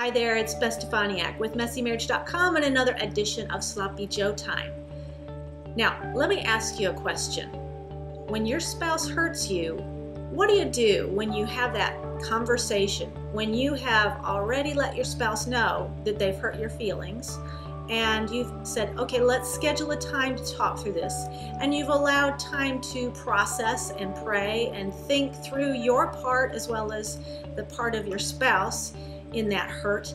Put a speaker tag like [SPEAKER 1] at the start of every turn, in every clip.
[SPEAKER 1] Hi there, it's Beth Stefaniak with MessyMarriage.com and another edition of Sloppy Joe Time. Now, let me ask you a question. When your spouse hurts you, what do when you have that conversation? When you have already let your spouse know that they've hurt your feelings, and you've said, okay, let's schedule a time to talk through this, and you've allowed time to process and pray and think through your part as well as the part of your spouse in that hurt.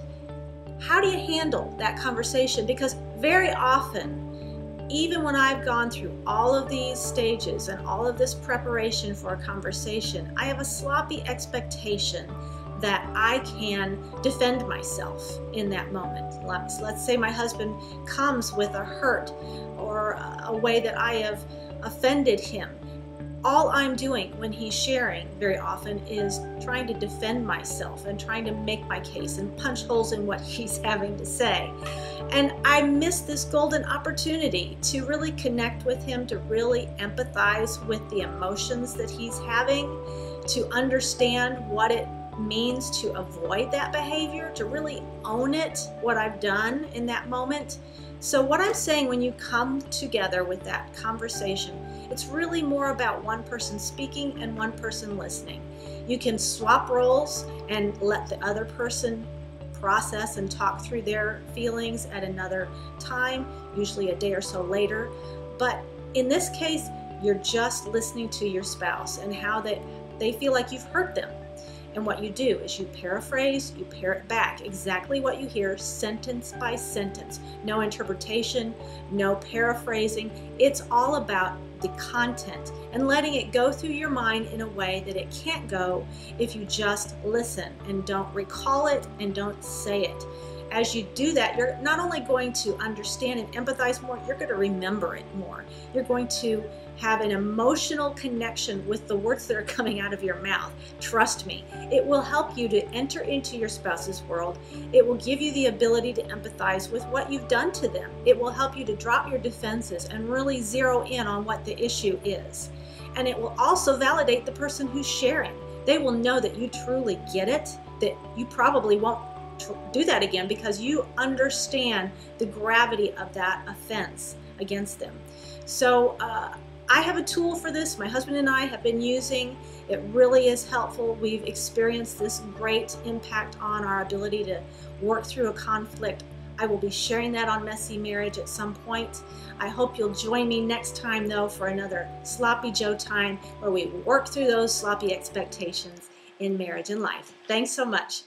[SPEAKER 1] How do you handle that conversation? Because very often, even when I've gone through all of these stages and all of this preparation for a conversation, I have a sloppy expectation that I can defend myself in that moment. Let's say my husband comes with a hurt or a way that I have offended him. All I'm doing when he's sharing very often is trying to defend myself and trying to make my case and punch holes in what he's having to say. And I miss this golden opportunity to really connect with him, to really empathize with the emotions that he's having, to understand what it means to avoid that behavior, to really own it, what I've done in that moment. So what I'm saying, when you come together with that conversation, it's really more about one person speaking and one person listening. You can swap roles and let the other person process and talk through their feelings at another time, usually a day or so later. But in this case, you're just listening to your spouse and how they feel like you've hurt them. And what you do is you paraphrase, you parrot back exactly what you hear, sentence by sentence. No interpretation, no paraphrasing. It's all about the content and letting it go through your mind in a way that it can't go if you just listen and don't recall it and don't say it. As you do that, you're not only going to understand and empathize more, you're going to remember it more. You're going to have an emotional connection with the words that are coming out of your mouth. Trust me, it will help you to enter into your spouse's world. It will give you the ability to empathize with what you've done to them. It will help you to drop your defenses and really zero in on what the issue is. And it will also validate the person who's sharing. They will know that you truly get it, that you probably won't do that again because you understand the gravity of that offense against them. So I have a tool for this. My husband and I have been using. It really is helpful. We've experienced this great impact on our ability to work through a conflict. I will be sharing that on Messy Marriage at some point. I hope you'll join me next time, though, for another Sloppy Joe Time where we work through those sloppy expectations in marriage and life. Thanks so much.